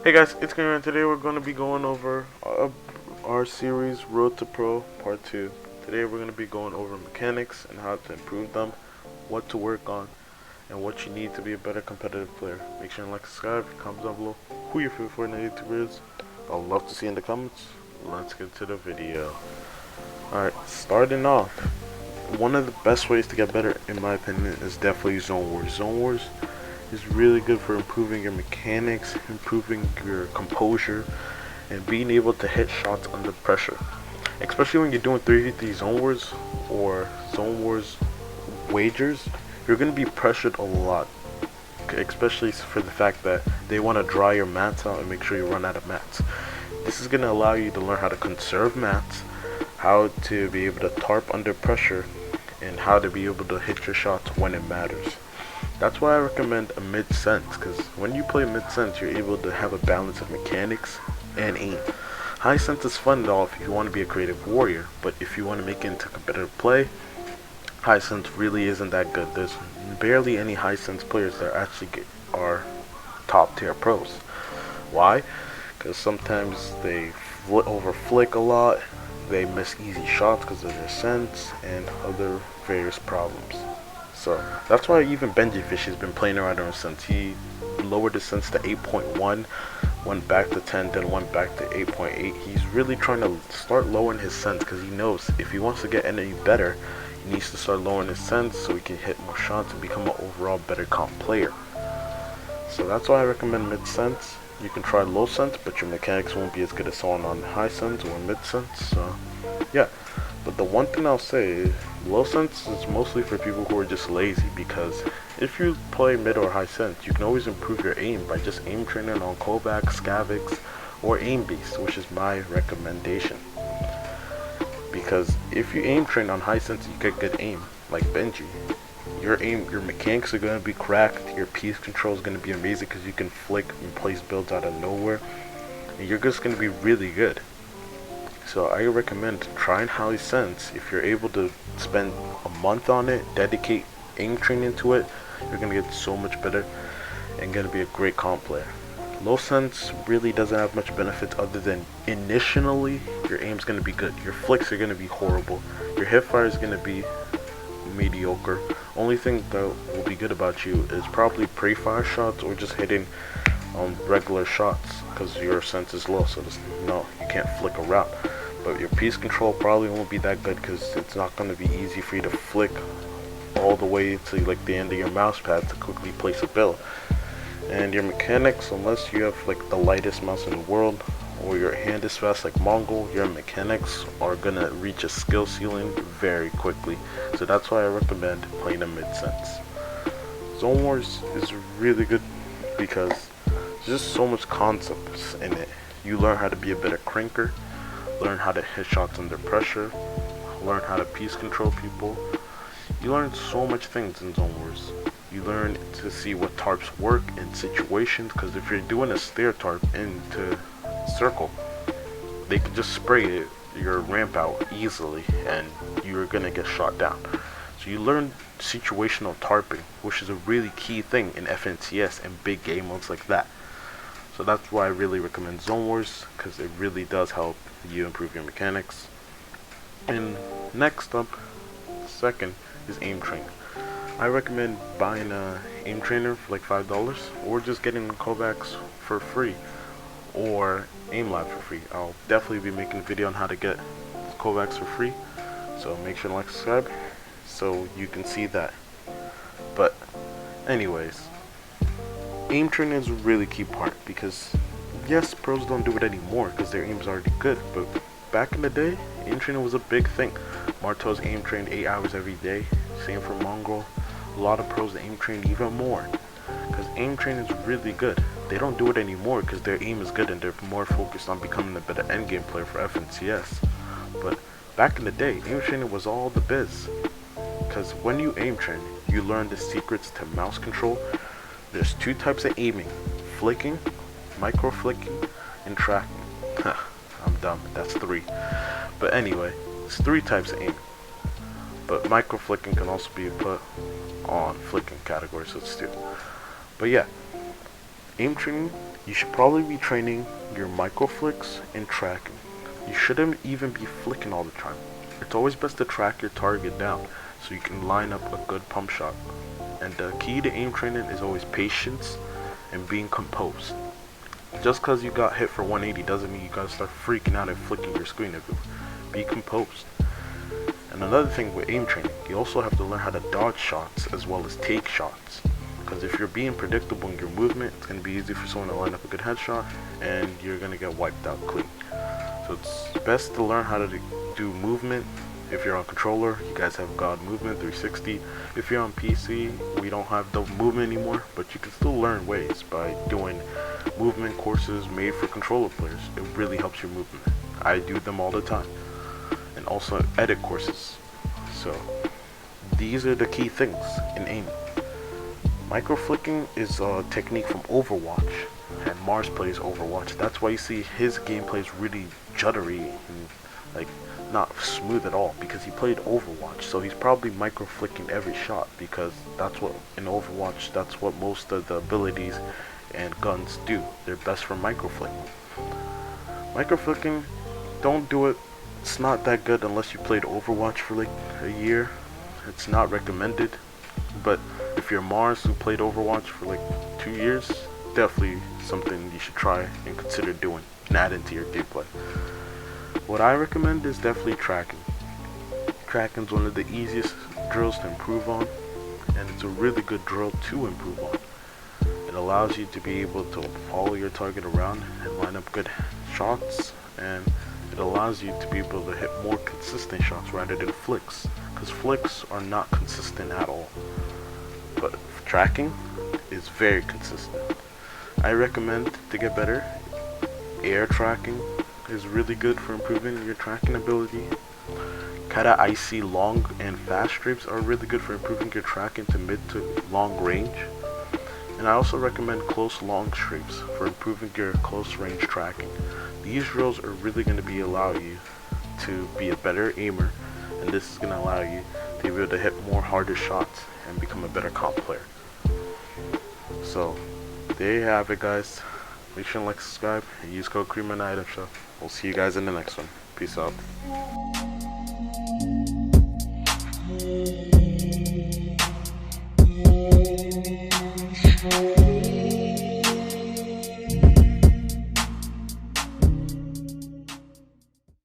Hey guys, it's Gary, and today we're going to be going over our series Road to Pro Part 2. Today we're going to be going over mechanics and how to improve them, what to work on, and what you need to be a better competitive player. Make sure and like, subscribe, comment down below who your favorite Fortnite YouTuber is. I'd love to see in the comments. Let's get to the video. Alright, starting off, one of the best ways to get better, in my opinion, is definitely Zone Wars. Zone Wars is really good for improving your mechanics, improving your composure, and being able to hit shots under pressure. Especially when you're doing 3v3 zone wars or zone wars wagers, you're going to be pressured a lot. Especially for the fact that they want to dry your mats out and make sure you run out of mats. This is going to allow you to learn how to conserve mats, how to be able to tarp under pressure, and how to be able to hit your shots when it matters. That's why I recommend a mid-sense, because when you play mid-sense, you're able to have a balance of mechanics and aim. High sense is fun though if you want to be a creative warrior, but if you want to make it into competitive play, high sense really isn't that good. There's barely any high sense players that actually are top tier pros. Why? Because sometimes they over flick a lot, they miss easy shots because of their sense, and other various problems. So that's why even Benji Fish has been playing around on sense. He lowered his sense to 8.1, went back to 10, then went back to 8.8. He's really trying to start lowering his sense because he knows if he wants to get any better, he needs to start lowering his sense so he can hit more shots and become an overall better comp player. So that's why I recommend mid sense. You can try low sense, but your mechanics won't be as good as someone on high sense or mid sense. So yeah. But the one thing I'll say is low sense is mostly for people who are just lazy, because if you play mid or high sense, you can always improve your aim by just aim training on Kovacs, Scavix, or Aim Beast, which is my recommendation. Because if you aim train on high sense, you get good aim, like Benji. Your mechanics are going to be cracked, your piece control is going to be amazing because you can flick and place builds out of nowhere, and you're just going to be really good. So I recommend trying high sense. If you're able to spend a month on it, dedicate aim training to it, you're going to get so much better and going to be a great comp player. Low sense really doesn't have much benefits other than initially your aim's going to be good. Your flicks are going to be horrible. Your hip fire is going to be mediocre. Only thing that will be good about you is probably pre-fire shots or just hitting regular shots, because your sense is low, so no, you can't flick around. But your piece control probably won't be that good because it's not going to be easy for you to flick all the way to like the end of your mouse pad to quickly place a build. And your mechanics, unless you have like the lightest mouse in the world or your hand is fast like Mongol, your mechanics are gonna reach a skill ceiling very quickly. So that's why I recommend playing a mid-sense. Zone Wars is really good because there's just so much concepts in it. You learn how to be a better cranker, learn how to hit shots under pressure, learn how to piece control people. You learn so much things in Zone Wars. You learn to see what tarps work in situations, because if you're doing a stair tarp into circle, they can just spray your ramp out easily and you're gonna get shot down. So you learn situational tarping, which is a really key thing in FNCS and big game modes like that. So that's why I really recommend Zone Wars, because it really does help you improve your mechanics. And next up, second, is aim trainer. I recommend buying a aim trainer for like $5 or just getting Kovacs for free or aim lab for free. I'll definitely be making a video on how to get Kovacs for free, so make sure to like, subscribe so you can see that. But anyways, aim training is a really key part, because yes, pros don't do it anymore because their aim's already good, but back in the day, aim training was a big thing. Marto's aim trained 8 hours every day, same for Mongol. A lot of pros aim train even more, because aim training is really good. They don't do it anymore because their aim is good and they're more focused on becoming a better endgame player for FNCS. But back in the day, aim training was all the biz, because when you aim train, you learn the secrets to mouse control. There's 2 types of aiming: flicking, micro flicking, and tracking. I'm dumb, that's 3. But anyway, it's 3 types of aiming. But micro flicking can also be put on flicking category, so it's 2. But yeah, aim training, you should probably be training your micro flicks and tracking. You shouldn't even be flicking all the time. It's always best to track your target down so you can line up a good pump shot. And the key to aim training is always patience and being composed. Just because you got hit for 180 doesn't mean you gotta start freaking out and flicking your screen. Be composed. And another thing with aim training, you also have to learn how to dodge shots as well as take shots. Because if you're being predictable in your movement, it's going to be easy for someone to line up a good headshot and you're going to get wiped out clean. So it's best to learn how to do movement. If you're on controller, you guys have God Movement 360. If you're on PC, we don't have the movement anymore, but you can still learn ways by doing movement courses made for controller players. It really helps your movement. I do them all the time. And also edit courses. So these are the key things in aiming. Micro flicking is a technique from Overwatch, and Mars plays Overwatch. That's why you see his gameplay is really juddery and like not smooth at all, because he played Overwatch. So he's probably micro flicking every shot, because that's what in Overwatch, that's what most of the abilities and guns do. They're best for micro flicking. Micro flicking, don't do it. It's not that good unless you played Overwatch for like a year. It's not recommended. But if you're Mars who played Overwatch for like 2 years, definitely something you should try and consider doing and add into your gameplay. What I recommend is definitely tracking. Tracking is one of the easiest drills to improve on, and it's a really good drill to improve on. It allows you to be able to follow your target around and line up good shots, and it allows you to be able to hit more consistent shots rather than flicks, because flicks are not consistent at all. But tracking is very consistent. I recommend to get better. Air tracking is really good for improving your tracking ability. Kata icy long and fast strafes are really good for improving your tracking to mid to long range. And I also recommend close long strafes for improving your close range tracking. These drills are really going to be allow you to be a better aimer, and this is going to allow you to be able to hit more harder shots and become a better comp player. So there you have it, guys. Make sure to like, subscribe, and use code CREAM in the item shop. We'll see you guys in the next one. Peace out.